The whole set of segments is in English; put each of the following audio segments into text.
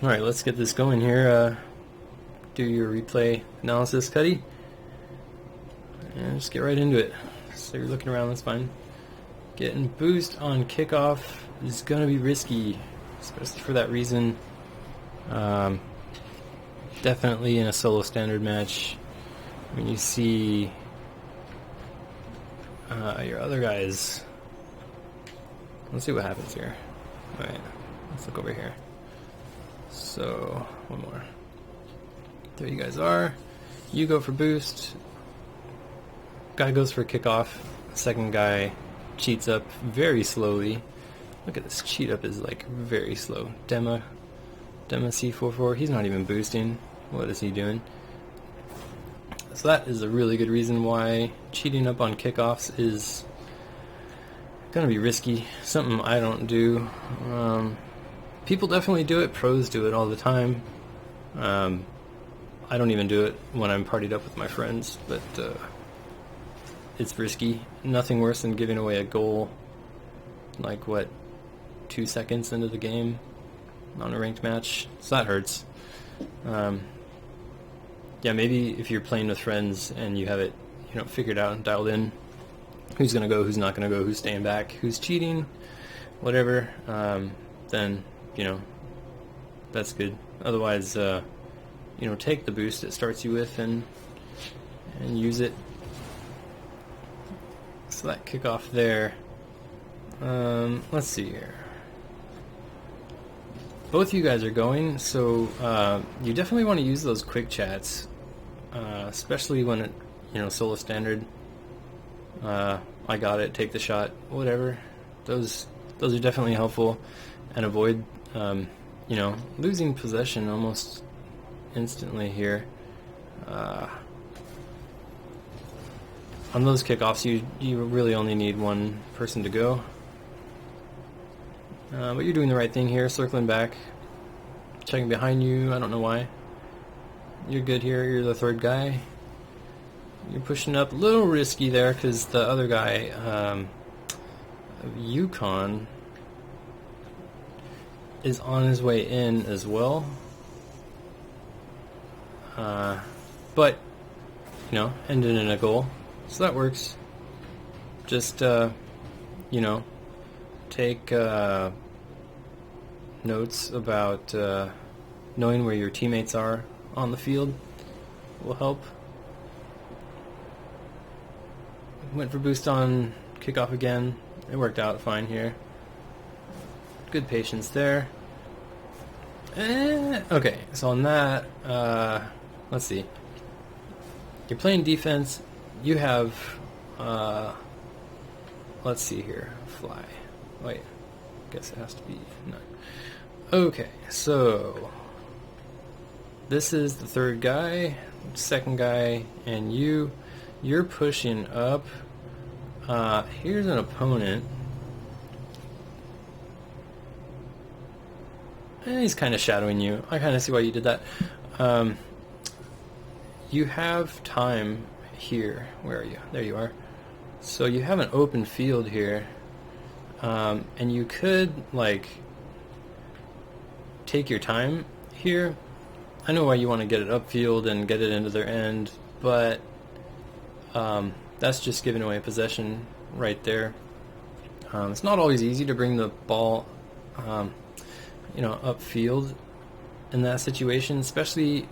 Alright, let's get this going here. Do your replay analysis, Cutty. And just get right into it. So you're looking around, that's fine. Getting boost on kickoff is going to be risky, especially for that reason. Definitely in a solo standard match, when you see your other guys. Let's see what happens here. Alright, let's look over here. So, one more. There you guys are. You go for boost. Guy goes for kickoff. Second guy cheats up very slowly. Look at this, cheat up is like very slow. Dema C44, he's not even boosting. What is he doing? So that is a really good reason why cheating up on kickoffs is gonna be risky. Something I don't do. People definitely do it. Pros do it all the time. I don't even do it when I'm partied up with my friends, but it's risky. Nothing worse than giving away a goal, like what, 2 seconds into the game on a ranked match. So that hurts. Yeah, maybe if you're playing with friends and you have it, figured out and dialed in, who's gonna go, who's not gonna go, who's staying back, who's cheating, whatever, then that's good. Otherwise, take the boost it starts you with and use it. So that kickoff there. Let's see here. Both you guys are going, so you definitely want to use those quick chats, especially when it, solo standard. I got it, take the shot, whatever. Those are definitely helpful, and avoid losing possession almost instantly here. On those kickoffs, you really only need one person to go. But you're doing the right thing here, circling back, checking behind you. I don't know why. You're good here. You're the third guy. You're pushing up. A little risky there because the other guy, Yukon, is on his way in as well. But, ended in a goal. So that works. Just, take notes about knowing where your teammates are on the field will help. Went for boost on kickoff again. It worked out fine here. Good patience there. Okay, so on that, let's see. You're playing defense. You have, let's see here, fly. Wait, guess it has to be 9. Okay, so this is the third guy, second guy, and you're pushing up. Here's an opponent. And he's kind of shadowing you. I kind of see why you did that. You have time here. Where are you? There you are. So you have an open field here. And you could, take your time here. I know why you want to get it upfield and get it into their end, but that's just giving away possession right there. It's not always easy to bring the ball, upfield in that situation, especially,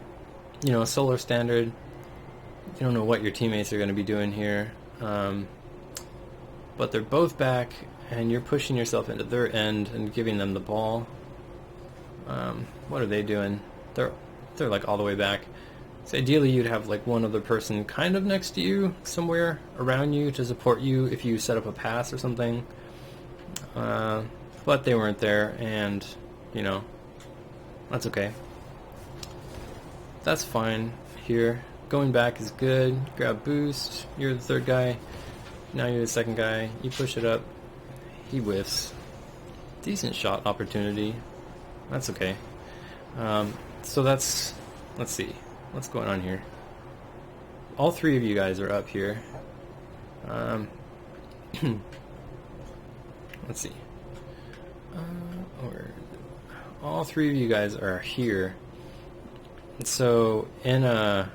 solo standard. You don't know what your teammates are going to be doing here. But they're both back, and you're pushing yourself into their end and giving them the ball. What are they doing? They're like all the way back. So ideally you'd have like one other person kind of next to you, somewhere around you to support you if you set up a pass or something. But they weren't there, and that's okay. That's fine here. Going back is good. Grab boost. You're the third guy. Now you're the second guy. You push it up. He whiffs. Decent shot opportunity. That's okay. So let's see. What's going on here? All three of you guys are up here. Let's see. all three of you guys are here. So in a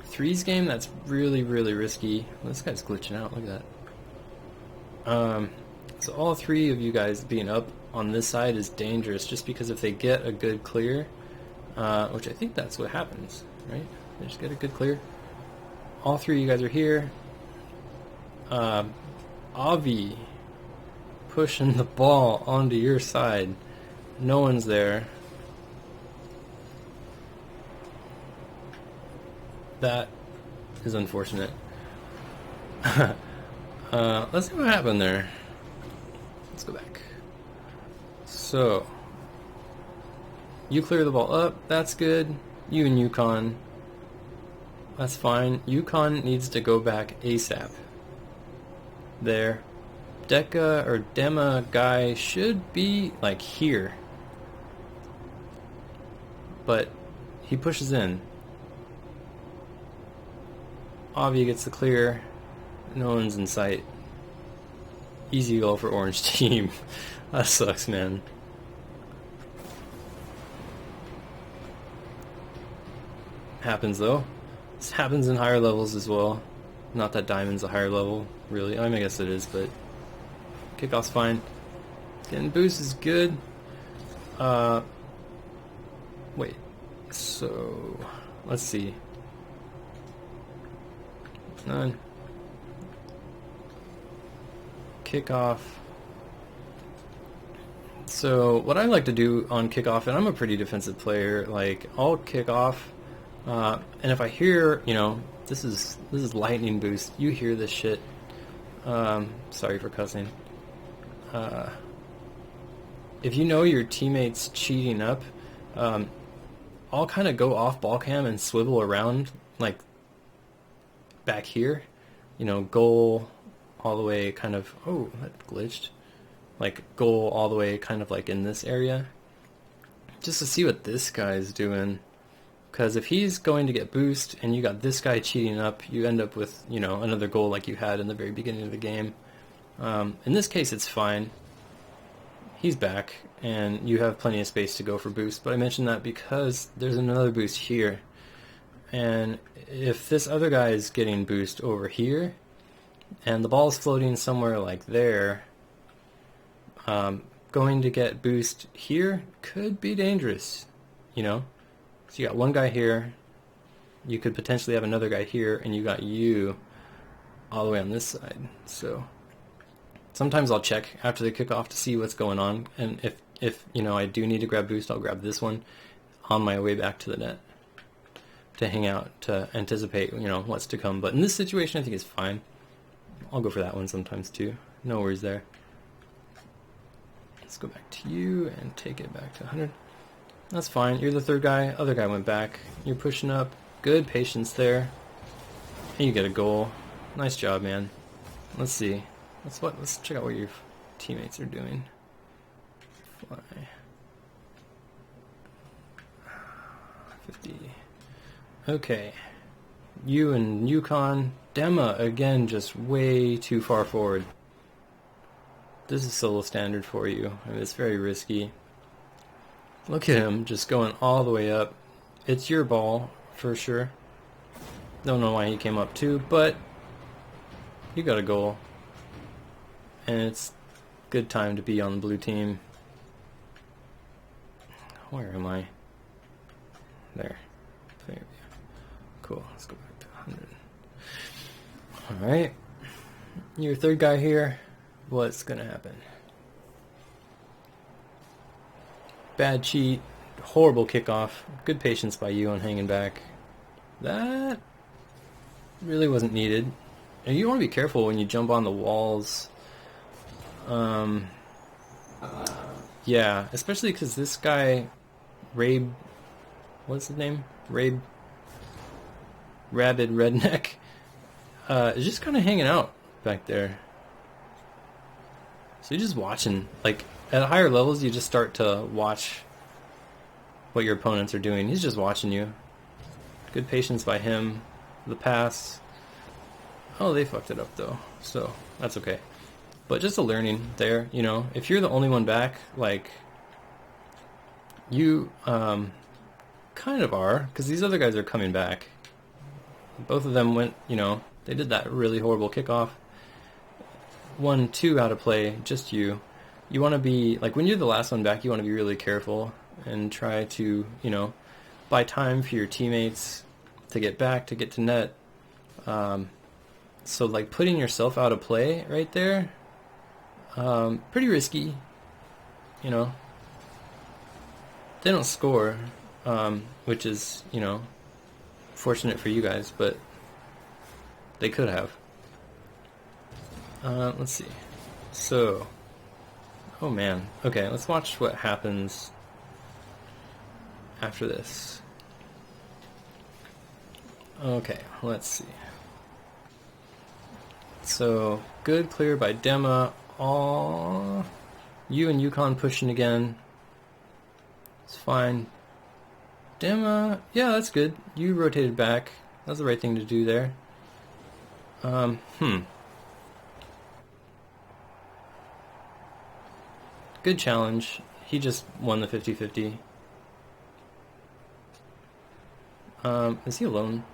threes game, that's really, really risky. This guy's glitching out. Look at that. So all three of you guys being up on this side is dangerous, just because if they get a good clear, which I think that's what happens, right? They just get a good clear. All three of you guys are here. Avi pushing the ball onto your side. No one's there. That is unfortunate. Let's see what happened there. Let's go back. So, you clear the ball up. That's good. You and Yukon. That's fine. Yukon needs to go back ASAP. There. Deca or Dema guy should be like here. But he pushes in. Avi gets the clear. No one's in sight. Easy goal for orange team. That sucks, man. Happens though. This happens in higher levels as well. Not that diamond's a higher level, really. I mean, I guess it is, but kickoff's fine. Getting boost is good. Wait. So, let's see. None. Kickoff. So what I like to do on kickoff, and I'm a pretty defensive player, like I'll kick off, and if I hear, you know, this is lightning boost. You hear this shit. Sorry for cussing. If you know your teammate's cheating up, I'll kind of go off ball cam and swivel around like back here, you know, goal all the way kind of, oh, that glitched, like goal all the way kind of like in this area, just to see what this guy's doing. Because if he's going to get boost and you got this guy cheating up, you end up with, you know, another goal like you had in the very beginning of the game. In this case, it's fine. He's back, and you have plenty of space to go for boost. But I mentioned that because there's another boost here. And if this other guy is getting boost over here, and the ball's floating somewhere like there, going to get boost here could be dangerous, you know? So you got one guy here, you could potentially have another guy here, and you got you all the way on this side. So sometimes I'll check after the kickoff to see what's going on, and if you know I do need to grab boost, I'll grab this one on my way back to the net to hang out, to anticipate, you know, what's to come. But in this situation, I think it's fine. I'll go for that one sometimes too. No worries there. Let's go back to you and take it back to 100. That's fine. You're the third guy. Other guy went back. You're pushing up. Good patience there. And you get a goal. Nice job, man. Let's see. Let's check out what your teammates are doing. Fly. 50. Okay. You and Yukon. Dema, again, just way too far forward. This is solo standard for you. I mean, it's very risky. Look at him just going all the way up. It's your ball, for sure. Don't know why he came up too, but you got a goal. And it's good time to be on the blue team. Where am I? There. Cool. Let's go back to 100. Alright. Your third guy here. What's gonna happen? Bad cheat. Horrible kickoff. Good patience by you on hanging back. That really wasn't needed. And you want to be careful when you jump on the walls. Yeah, especially because this guy, Rabe, what's his name? Rabe, Rabid Redneck, is just kind of hanging out back there. So you're just watching. Like, at higher levels, you just start to watch what your opponents are doing. He's just watching you. Good patience by him. The pass. Oh, they fucked it up, though. So, that's okay. But just a learning there, you know. If you're the only one back, like, You kind of are, because these other guys are coming back. Both of them went, they did that really horrible kickoff. 1-2 out of play, just you. You want to be, like, when you're the last one back, you want to be really careful and try to, buy time for your teammates to get back, to get to net. So, like, putting yourself out of play right there, pretty risky, They don't score, which is, fortunate for you guys, but they could have. Let's see. So, oh man. Okay, let's watch what happens after this. Okay, let's see. So, good clear by Dema. All you and Yukon pushing again. It's fine. Dema, yeah, that's good. You rotated back. That's the right thing to do there. Good challenge. He just won the 50-50. Is he alone?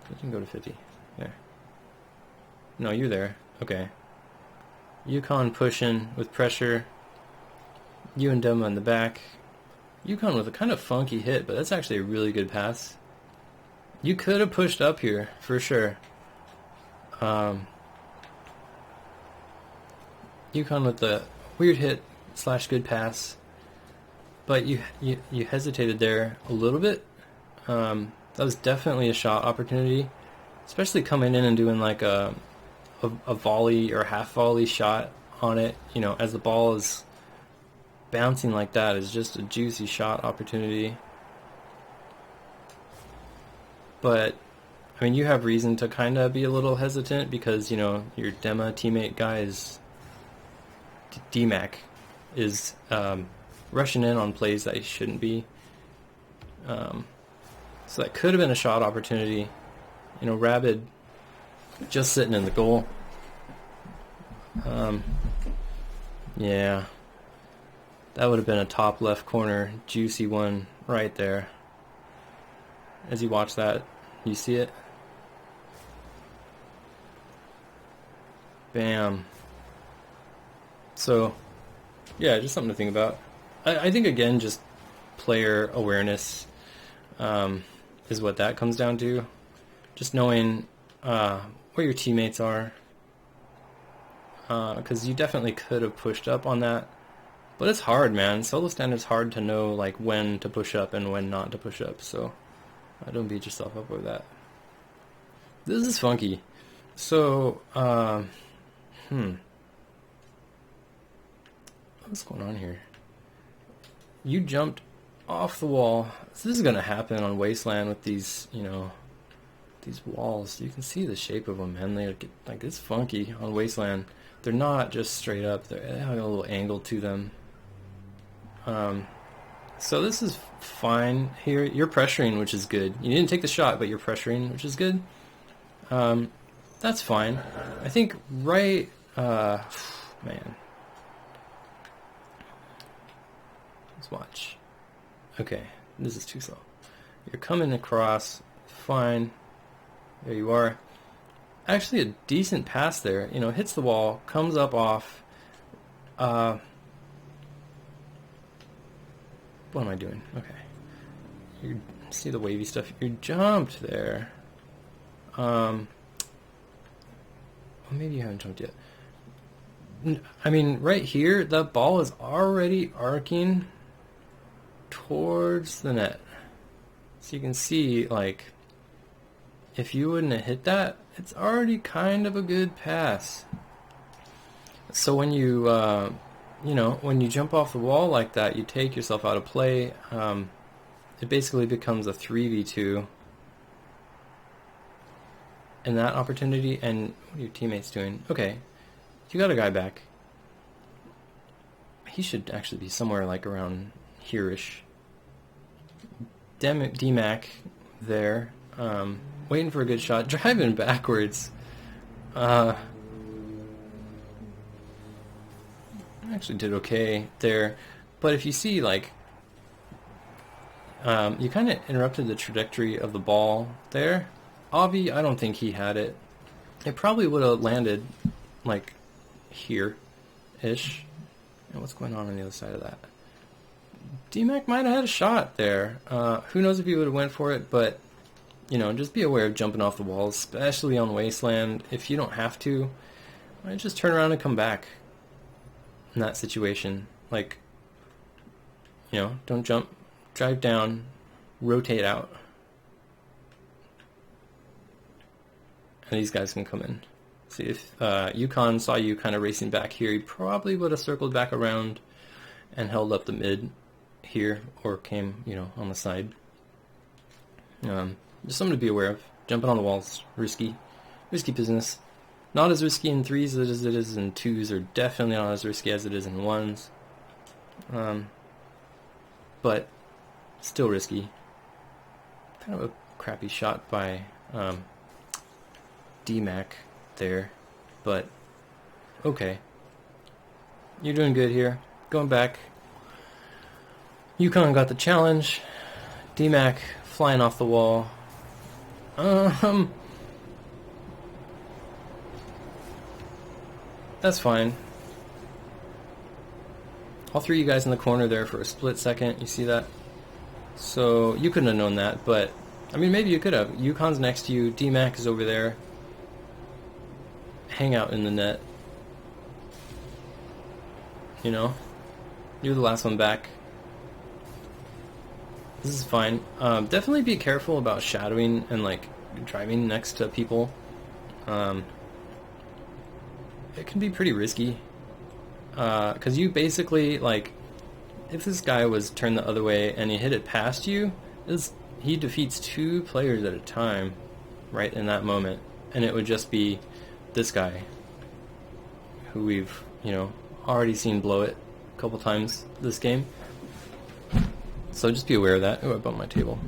You can go to 50. There. No, you're there. Okay. Yukon pushing with pressure. You and Dema in the back. Yukon with a kind of funky hit, but that's actually a really good pass. You could have pushed up here, for sure. Yukon with the weird hit / good pass. But you hesitated there a little bit. That was definitely a shot opportunity. Especially coming in and doing like a volley or half volley shot on it, as the ball is bouncing like that is just a juicy shot opportunity. But, I mean, you have reason to kind of be a little hesitant because, your Dema teammate guy is, D-Mac, is rushing in on plays that he shouldn't be. So that could have been a shot opportunity. Rabid just sitting in the goal. Yeah. That would have been a top left corner, juicy one right there. As you watch that, you see it? Bam. So, yeah, just something to think about. I think, again, just player awareness is what that comes down to. Just knowing where your teammates are. Because you definitely could have pushed up on that. But it's hard, man. Solo standard's hard to know, like, when to push up and when not to push up. So, don't beat yourself up with that. This is funky. So, what's going on here? You jumped off the wall. So this is going to happen on Wasteland with these, these walls. You can see the shape of them, man. They get, like, it's funky on Wasteland. They're not just straight up. They have a little angle to them. So this is fine here. You're pressuring, which is good. You didn't take the shot, but you're pressuring, which is good. That's fine. I think man. Let's watch. Okay, this is too slow. You're coming across, fine. There you are. Actually, a decent pass there. Hits the wall, comes up off. What am I doing? Okay. You see the wavy stuff. You jumped there. Well, maybe you haven't jumped yet. I mean, right here, the ball is already arcing towards the net. So you can see, like, if you wouldn't have hit that, it's already kind of a good pass. So when you, when you jump off the wall like that, you take yourself out of play. It basically becomes a 3v2 in that opportunity. And what are your teammates doing? Okay, you got a guy back. He should actually be somewhere like around here-ish. D-Mac there, waiting for a good shot, driving backwards. Actually did okay there. But if you see, like, you kind of interrupted the trajectory of the ball there. Avi, I don't think he had it. It probably would have landed, like, here-ish. And what's going on the other side of that? D-Mac might have had a shot there. Who knows if he would have went for it, but, you know, just be aware of jumping off the walls, especially on Wasteland. If you don't have to, just turn around and come back in that situation. Like, you know, don't jump, drive down, rotate out. And these guys can come in. See, if Yukon saw you kind of racing back here, he probably would have circled back around and held up the mid here, or came, you know, on the side. Just something to be aware of. Jumping on the walls, risky business. Not as risky in 3s as it is in 2s, or definitely not as risky as it is in 1s. But still risky. Kind of a crappy shot by D-Mac there, but okay. You're doing good here. Going back. Yukon got the challenge. D-Mac flying off the wall. That's fine. All three of you guys in the corner there for a split second. You see that? So you couldn't have known that, but I mean, maybe you could have. Yukon's next to you. D-Mac is over there. Hang out in the net. You know? You're the last one back. This is fine. Definitely be careful about shadowing and, like, driving next to people. It can be pretty risky. Because you basically, like, if this guy was turned the other way and he hit it past you, he defeats 2 players at a time right in that moment. And it would just be this guy who we've, you know, already seen blow it a couple times this game. So just be aware of that. Oh, I bumped my table.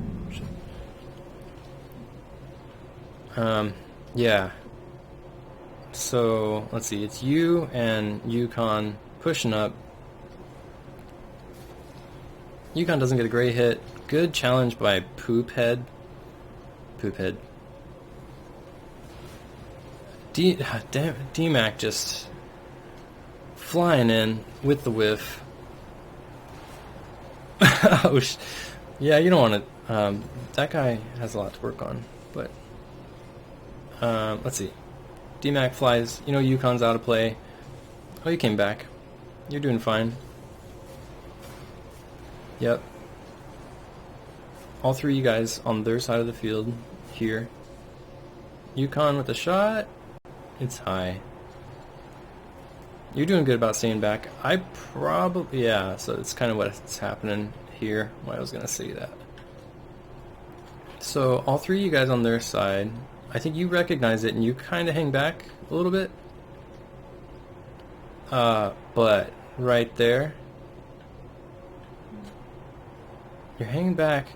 Yeah. So, let's see. It's you and Yukon pushing up. Yukon doesn't get a great hit. Good challenge by Poophead. Poophead. D-Mac just flying in with the whiff. Oh, yeah, you don't want to... that guy has a lot to work on, but... let's see. D-Mac flies. You know Yukon's out of play. Oh, you came back. You're doing fine. Yep. All three of you guys on their side of the field here. Yukon with a shot. It's high. You're doing good about staying back. I probably... Yeah, so it's kind of what's happening here. Why I was going to say that. So, all three of you guys on their side, I think you recognize it and you kind of hang back a little bit. But right there, you're hanging back.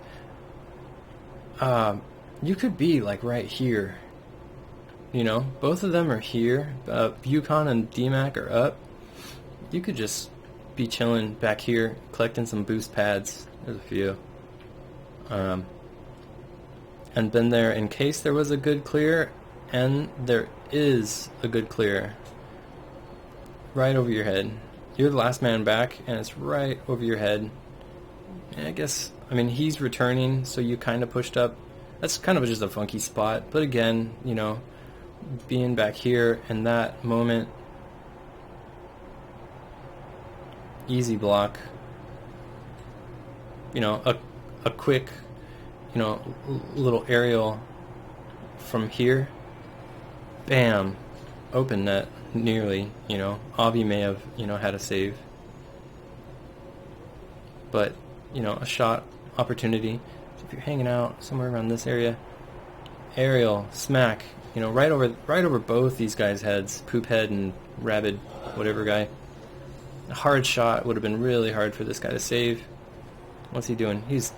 You could be like right here. You know, both of them are here. Yukon and D-Mac are up. You could just be chilling back here, collecting some boost pads. There's a few. And been there in case there was a good clear, and there is a good clear. Right over your head. You're the last man back, and it's right over your head. And I guess, I mean, he's returning, so you kind of pushed up. That's kind of just a funky spot, but again, you know, being back here in that moment, easy block. You know, a quick, you know, little aerial from here. Bam, open net, nearly. You know, Avi may have, you know, had a save, but you know, a shot opportunity. So if you're hanging out somewhere around this area, aerial smack. You know, right over both these guys' heads, Poophead and Rabid, whatever guy. A hard shot would have been really hard for this guy to save. What's he doing? He's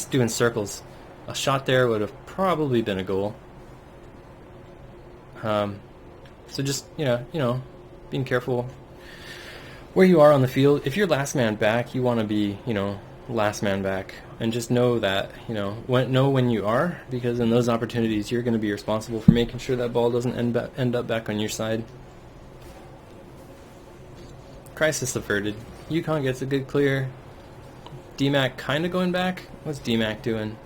doing circles. A shot there would have probably been a goal. So just you know, being careful where you are on the field. If you're last man back, you want to be, last man back, and just know that, know when you are, because in those opportunities you're going to be responsible for making sure that ball doesn't end up back on your side. Crisis averted. Yukon gets a good clear. DMAC kind of going back. What's DMAC doing?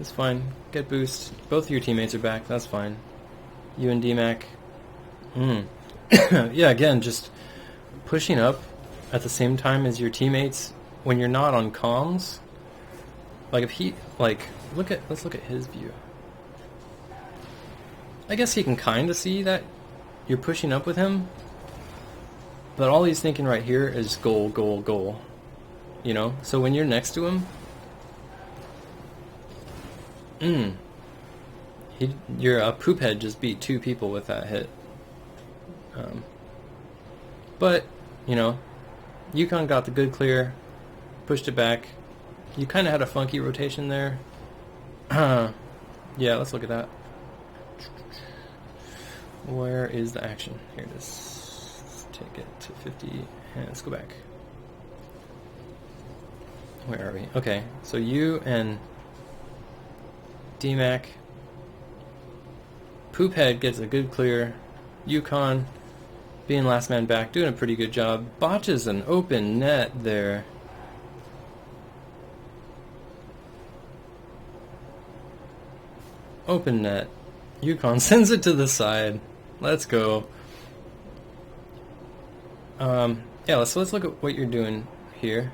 It's fine. Get boost. Both of your teammates are back. That's fine. You and DMAC. Yeah, again, just pushing up at the same time as your teammates when you're not on comms. Like if he, let's look at his view. I guess he can kind of see that you're pushing up with him, but all he's thinking right here is goal, goal, goal. So when you're next to him, your poop head just beat 2 people with that hit. But Yukon got the good clear, pushed it back. You kind of had a funky rotation there. Yeah, let's look at that. Where is the action? Here it is. Let's take it to 50, and let's go back. Where are we? Okay, so you and DMAC. Poophead gets a good clear. Yukon, being last man back, doing a pretty good job. Botches an open net there. Open net. Yukon sends it to the side. Let's go. Yeah, let's look at what you're doing here.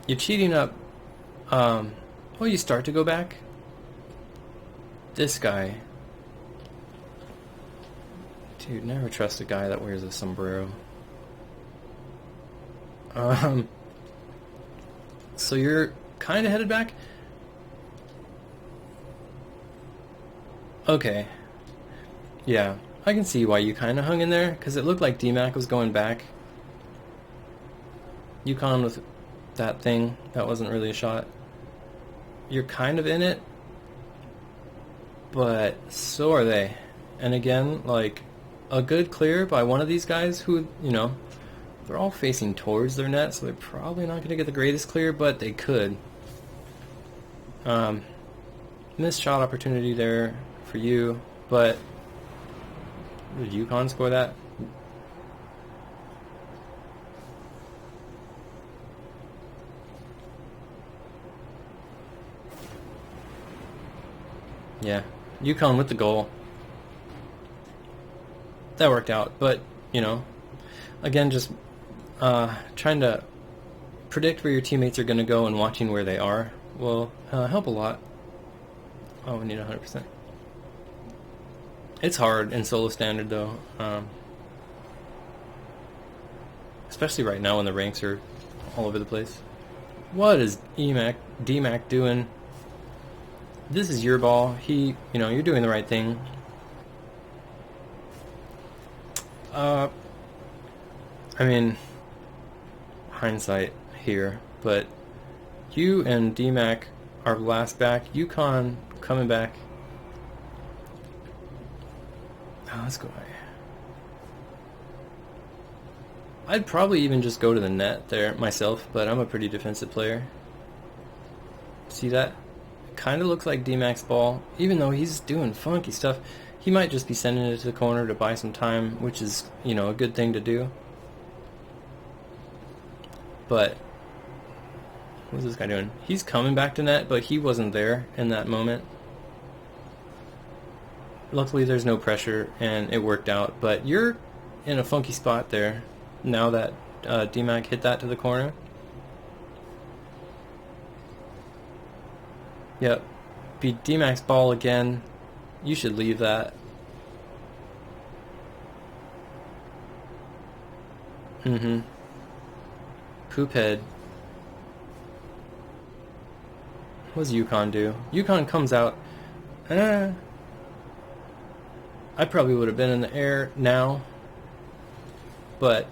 You're cheating up. You start to go back. This guy. Dude, never trust a guy that wears a sombrero. So you're kind of headed back? Okay. Yeah, I can see why you kind of hung in there, because it looked like DMAC was going back. Yukon with that thing, that wasn't really a shot. You're kind of in it, but so are they. And again, a good clear by one of these guys who, they're all facing towards their net, so they're probably not going to get the greatest clear, but they could. Missed shot opportunity there for you, but did Yukon score that? Yeah, Yukon with the goal. That worked out, but, again, just trying to predict where your teammates are going to go and watching where they are will help a lot. Oh, we need 100%. It's hard in solo standard, though. Especially right now when the ranks are all over the place. What is DMAC doing? This is your ball. You're doing the right thing. Hindsight here, but you and DMAC are last back. Yukon coming back. Let's go. I'd probably even just go to the net there myself, but I'm a pretty defensive player. See that? Kind of looks like DMAC's ball, even though he's doing funky stuff. He might just be sending it to the corner to buy some time, which is, a good thing to do. But what's this guy doing? He's coming back to net, but he wasn't there in that moment. Luckily, there's no pressure, and it worked out. But you're in a funky spot there now that DMAC hit that to the corner. Yep. Be DMAC's ball again. You should leave that. Poophead. What does Yukon do? Yukon comes out. I probably would have been in the air now. But,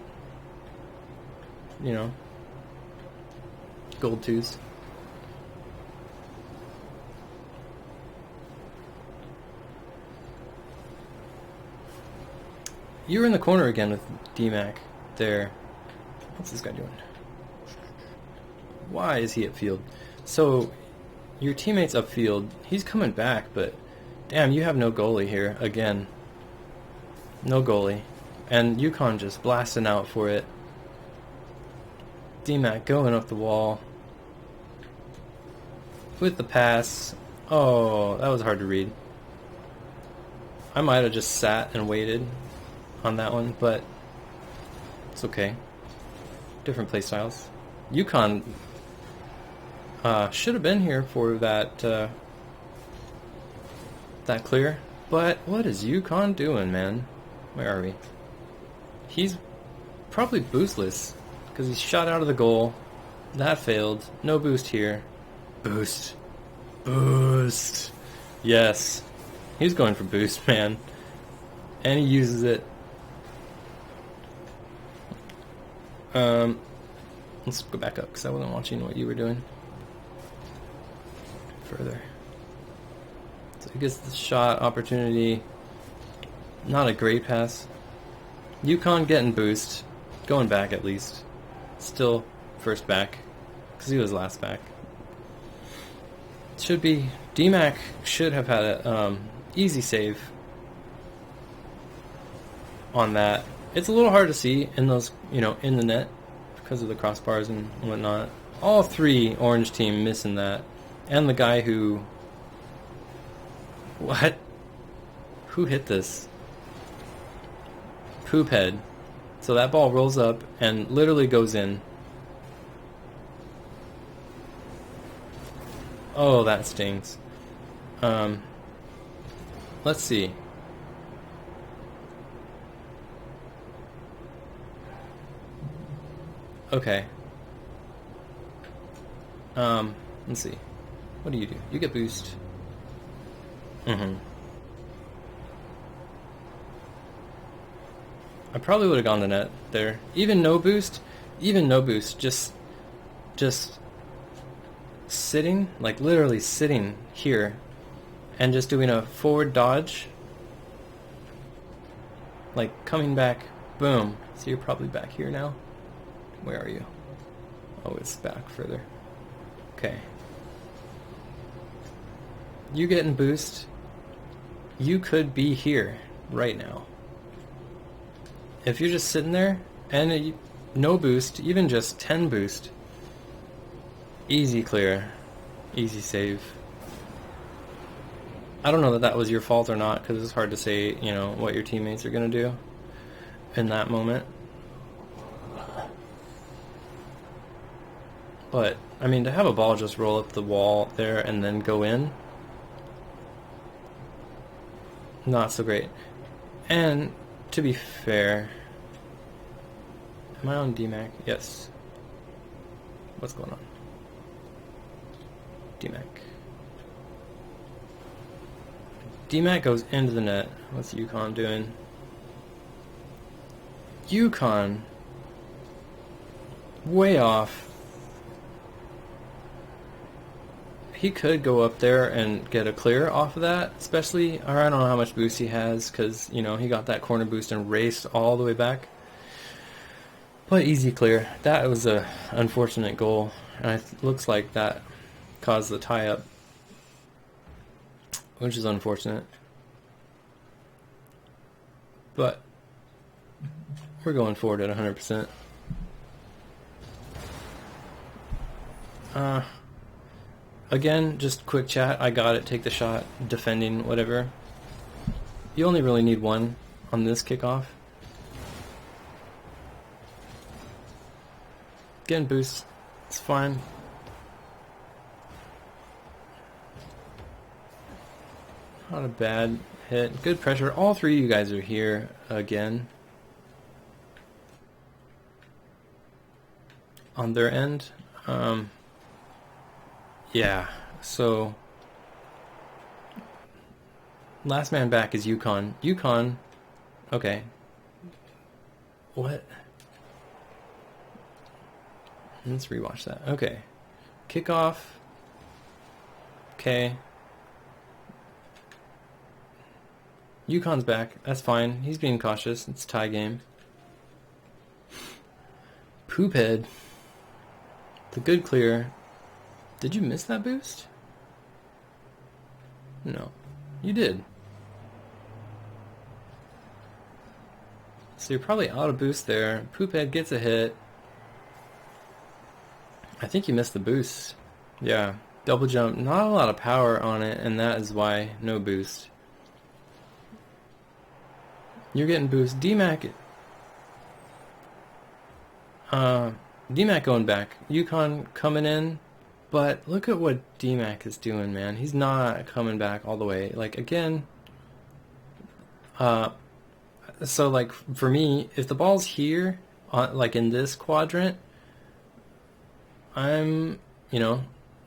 gold twos. You're in the corner again with DMAC there. What's this guy doing? Why is he upfield? So, your teammate's upfield. He's coming back, but damn, you have no goalie here again. No goalie. And Yukon just blasting out for it. DMAC going up the wall. With the pass. Oh, that was hard to read. I might have just sat and waited on that one, but it's okay. Different play styles. Yukon should have been here for that that clear, but what is Yukon doing, man? Where are we? He's probably boostless because he shot out of the goal. That failed. No boost here. Boost. Boost. Yes. He's going for boost, man. And he uses it. Let's go back up because I wasn't watching what you were doing. Further. So he gets the shot opportunity. Not a great pass. Yukon getting boost. Going back at least. Still first back. Because he was last back. Should be. DMAC should have had a easy save on that. It's a little hard to see in those, in the net because of the crossbars and whatnot. All three orange team missing that. And the guy who... What? Who hit this? Poophead. So that ball rolls up and literally goes in. Oh, that stings. Let's see. Okay. Let's see. What do? You get boost. I probably would have gone to net there. Even no boost, just sitting, like literally sitting here and just doing a forward dodge. Like coming back, boom. So you're probably back here now. Where are you? Oh, it's back further. Okay. You getting boost. You could be here right now. If you're just sitting there and no boost, even just 10 boost, easy clear, easy save. I don't know that was your fault or not because it's hard to say, what your teammates are going to do in that moment. But, I mean, to have a ball just roll up the wall there and then go in, not so great. And, to be fair, am I on DMAC? Yes. What's going on? DMAC. DMAC goes into the net. What's Yukon doing? Yukon, way off. He could go up there and get a clear off of that, especially, or I don't know how much boost he has, because, he got that corner boost and raced all the way back. But easy clear. That was a unfortunate goal, and it looks like that caused the tie-up, which is unfortunate. But we're going forward at 100%. Again, just quick chat. I got it. Take the shot. Defending, whatever. You only really need one on this kickoff. Getting boost. It's fine. Not a bad hit. Good pressure. All three of you guys are here again. On their end. Yeah, so last man back is Yukon. Yukon, okay. What? Let's rewatch that. Okay. Kickoff. Okay. Yukon's back. That's fine. He's being cautious. It's a tie game. Poophead. The good clear. Did you miss that boost? No. You did. So you're probably out of boost there. Poophead gets a hit. I think you missed the boost. Yeah. Double jump. Not a lot of power on it, and that is why no boost. You're getting boost. DMAC. DMAC going back. Yukon coming in. But look at what DMAC is doing, man. He's not coming back all the way. Like, again... So, like, for me, if the ball's here, like in this quadrant, I'm,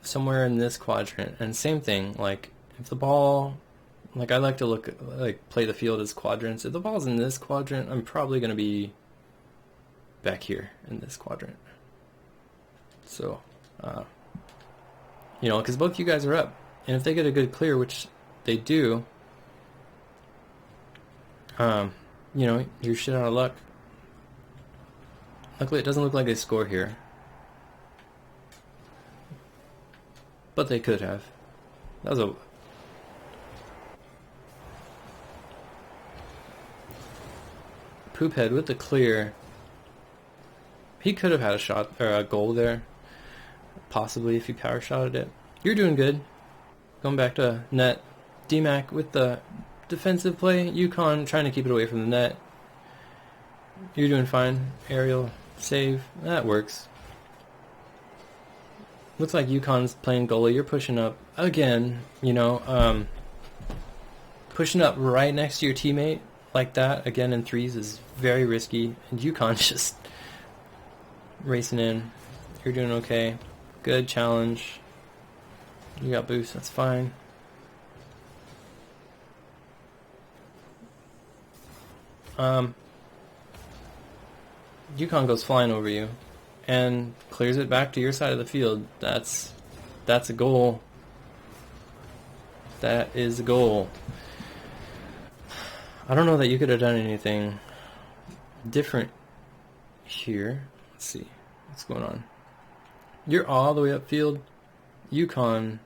somewhere in this quadrant. And same thing, like, if the ball, like, I like to play the field as quadrants. If the ball's in this quadrant, I'm probably going to be back here in this quadrant. So, because both you guys are up. And if they get a good clear, which they do, you're shit out of luck. Luckily, it doesn't look like they score here. But they could have. That was a... Poophead with the clear. He could have had a shot, or a goal there. Possibly, if he power shotted it. You're doing good. Going back to net. DMAC with the defensive play. Yukon trying to keep it away from the net. You're doing fine. Aerial save. That works. Looks like Yukon's playing goalie. You're pushing up again. Pushing up right next to your teammate like that again in threes is very risky. And Yukon's just racing in. You're doing okay. Good challenge. You got boost. That's fine. Yukon goes flying over you and clears it back to your side of the field. That's a goal. That is a goal. I don't know that you could have done anything different here. Let's see what's going on. You're all the way upfield. Yukon,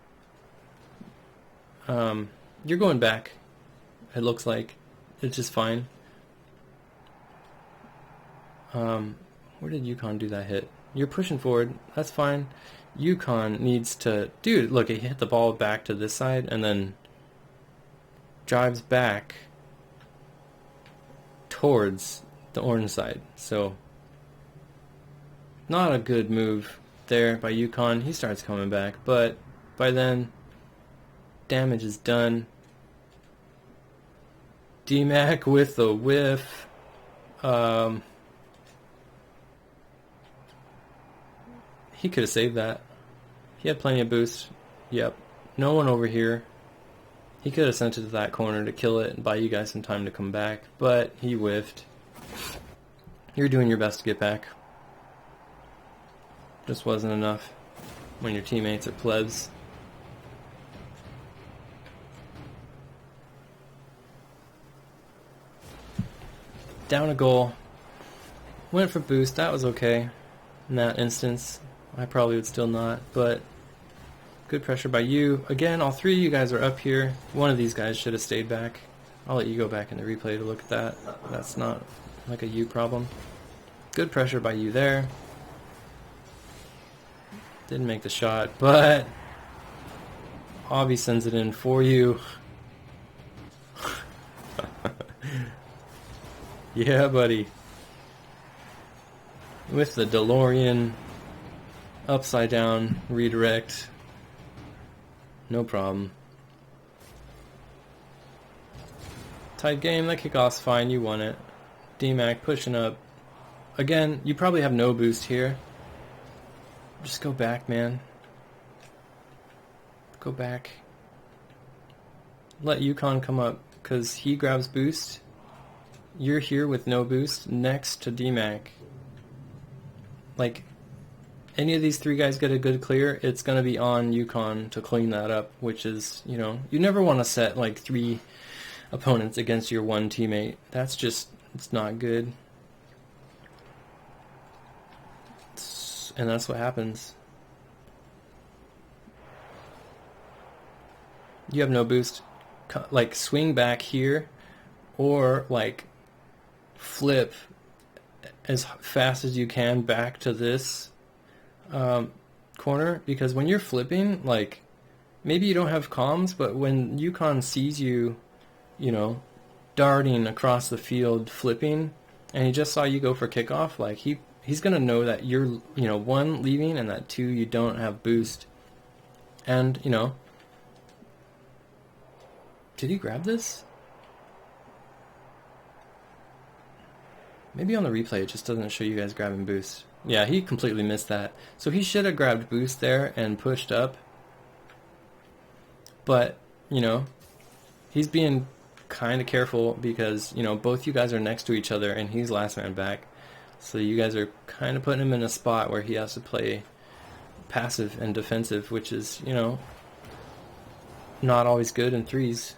you're going back. It looks like it's just fine. Where did Yukon do that hit? You're pushing forward. That's fine. Yukon needs to... Dude, look, he hit the ball back to this side and then drives back towards the orange side. So, not a good move there by Yukon. He starts coming back, but by then, damage is done. DMAC with the whiff. He could have saved that. He had plenty of boost. Yep. No one over here. He could have sent it to that corner to kill it and buy you guys some time to come back, but he whiffed. You're doing your best to get back. Just wasn't enough when your teammates are plebs. Down a goal. Went for boost. That was okay in that instance. I probably would still not, but good pressure by you. Again, all three of you guys are up here. One of these guys should have stayed back. I'll let you go back in the replay to look at that. That's not like a you problem. Good pressure by you there. Didn't make the shot, but Avi sends it in for you. Yeah, buddy. With the DeLorean upside down redirect. No problem. Tight game. That kickoff's fine. You won it. DMAC pushing up. Again, you probably have no boost here. Just go back, man. Go back. Let Yukon come up, because he grabs boost. You're here with no boost next to DMAC. Like, any of these three guys get a good clear, it's going to be on Yukon to clean that up, which is, you never want to set like three opponents against your one teammate. That's just, it's not good. And that's what happens. You have no boost. Like, swing back here, or like flip as fast as you can back to this corner, because when you're flipping, like, maybe you don't have comms, but when Yukon sees you, you know, darting across the field flipping, and he just saw you go for kickoff, like, he's gonna know that you're, you know, one, leaving, and that two, you don't have boost. And, you know, did he grab this? Maybe on the replay it just doesn't show you guys grabbing boost. Yeah, he completely missed that. So he should have grabbed boost there and pushed up. But, you know, he's being kind of careful because, you know, both you guys are next to each other and he's last man back. So you guys are kind of putting him in a spot where he has to play passive and defensive, which is, you know, not always good in threes.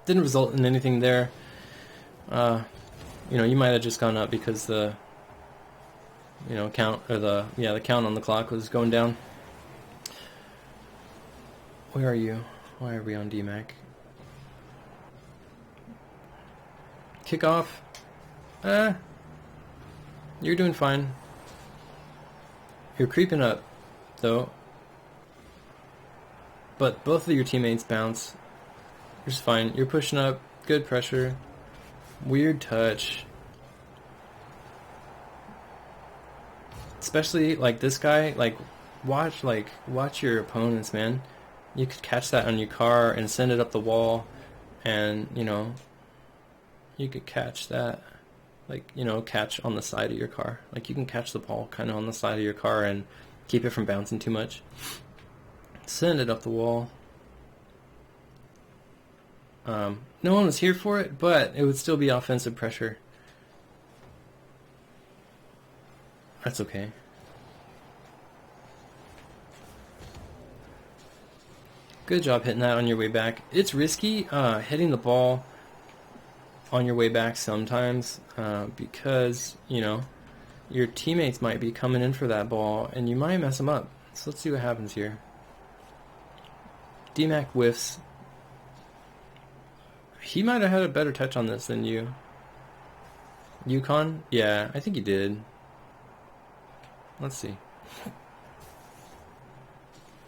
Didn't result in anything there. You know, you might have just gone up because the, you know, count, or the count on the clock was going down. Where are you? Why are we on DMAC? Kickoff. You're doing fine. You're creeping up, though. But both of your teammates bounce. You're just fine. You're pushing up. Good pressure. Weird touch. Especially like this guy, like watch your opponents, man. You could catch that on your car and send it up the wall, and, you know, you could catch that, like, you know, catch on the side of your car. Like, you can catch the ball kind of on the side of your car and keep it from bouncing too much. Send it up the wall. No one was here for it, but it would still be offensive pressure. That's okay. Good job hitting that on your way back. It's risky hitting the ball on your way back sometimes because, you know, your teammates might be coming in for that ball and you might mess them up. So let's see what happens here. DMAC whiffs. He might have had a better touch on this than you. Yukon? Yeah, I think he did. Let's see.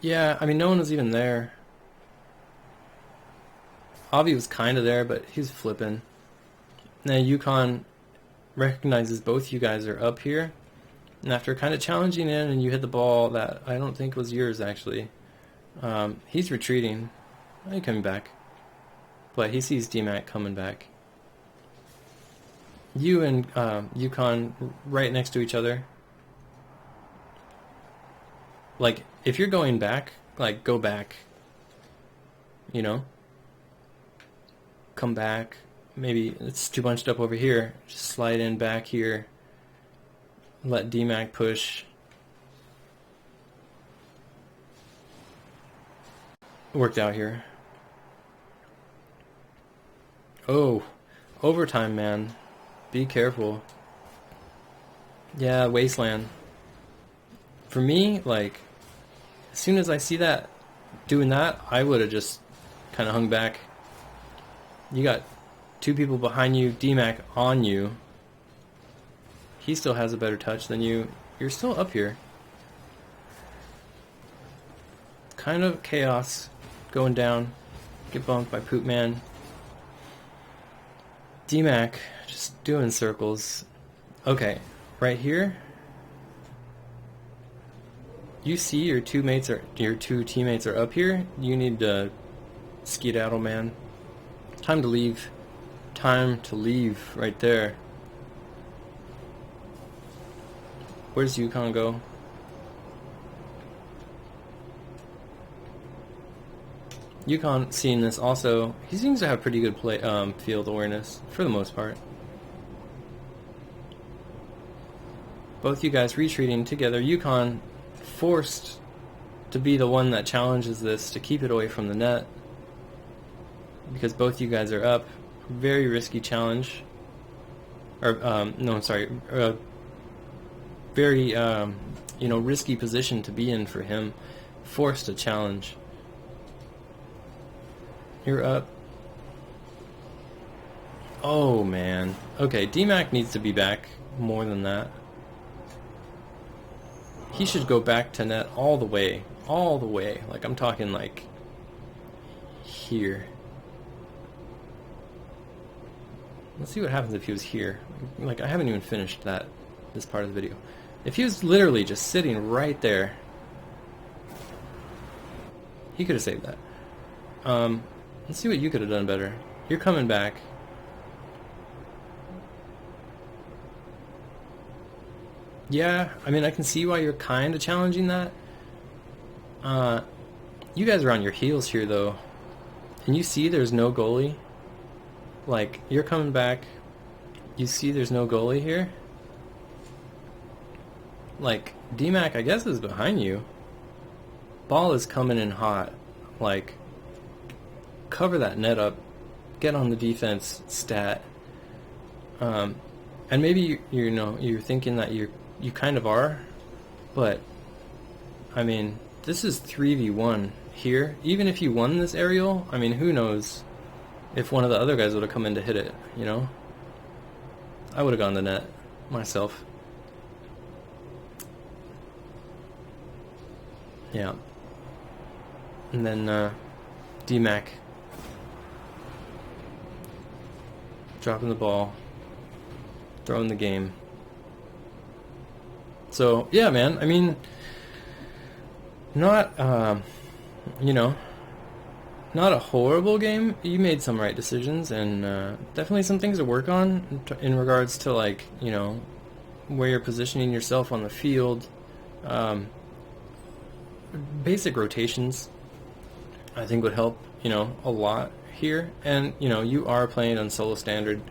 Yeah, I mean, no one was even there. Avi was kind of there, but he's flipping. Now Yukon recognizes both you guys are up here. And after kind of challenging in, and you hit the ball that I don't think was yours, actually. He's retreating. He's coming back. But he sees DMAC coming back. You and Yukon right next to each other. Like, if you're going back, like, go back. You know? Come back. Maybe it's too bunched up over here. Just slide in back here. Let DMAC push. Worked out here. Oh, overtime, man. Be careful. Yeah, wasteland. For me, like, as soon as I see that, doing that, I would have just kind of hung back. You got two people behind you, DMAC on you. He still has a better touch than you. You're still up here. Kind of chaos going down. Get bumped by Poop Man. DMAC just doing circles. Okay, right here. You see your two teammates are up here. You need to skedaddle, man. Time to leave. Time to leave right there. Where's Yukon go? Yukon seeing this also, he seems to have pretty good play field awareness for the most part. Both you guys retreating together. Yukon forced to be the one that challenges this to keep it away from the net. because both you guys are up. Very risky challenge. Or, no, I'm sorry. Very, you know, risky position to be in for him. Forced to challenge. You're up. Oh, man. Okay, DMAC needs to be back more than that. He should go back to net all the way. All the way. Like, I'm talking, like, here. Let's see what happens if he was here. Like, I haven't even finished this part of the video. If he was literally just sitting right there, he could have saved that. Let's see what you could have done better. You're coming back. Yeah, I mean, I can see why you're kind of challenging that. You guys are on your heels here, though. And you see there's no goalie. Like, you're coming back. You see there's no goalie here. Like, DMAC, I guess, is behind you. Ball is coming in hot. Like, cover that net up. Get on the defense stat. And maybe, you know, you're thinking that you kind of are. But, I mean, this is 3v1 here. Even if you won this aerial, I mean, who knows if one of the other guys would have come in to hit it, you know? I would have gone the net myself. Yeah. And then DMAC dropping the ball, throwing the game. So, yeah, man, I mean, not, you know, not a horrible game. You made some right decisions, and definitely some things to work on in regards to, like, you know, where you're positioning yourself on the field. Basic rotations, I think, would help, you know, a lot here. And, you know, you are playing on solo standard,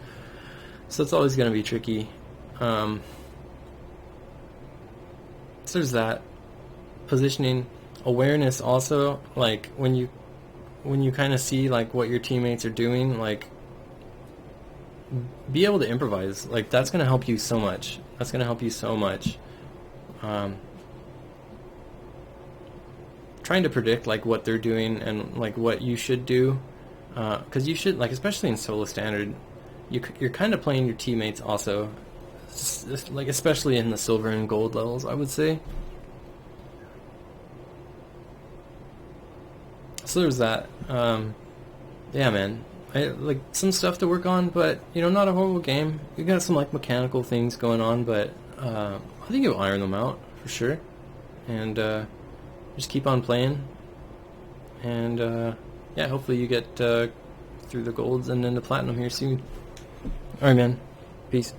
so it's always going to be tricky. So there's that. Positioning, awareness also, like, when you kind of see, like, what your teammates are doing, like, be able to improvise. Like, that's going to help you so much. That's going to help you so much. Trying to predict, like, what they're doing and, like, what you should do. Because you should, like, especially in solo standard, you're kind of playing your teammates also. Like, especially in the silver and gold levels, I would say. So there's that. Yeah, man. Like, some stuff to work on, but, you know, not a horrible game. You got some, like, mechanical things going on, but I think you'll iron them out for sure. And just keep on playing. And yeah, hopefully you get through the golds and then the platinum here soon. Alright, man. Peace.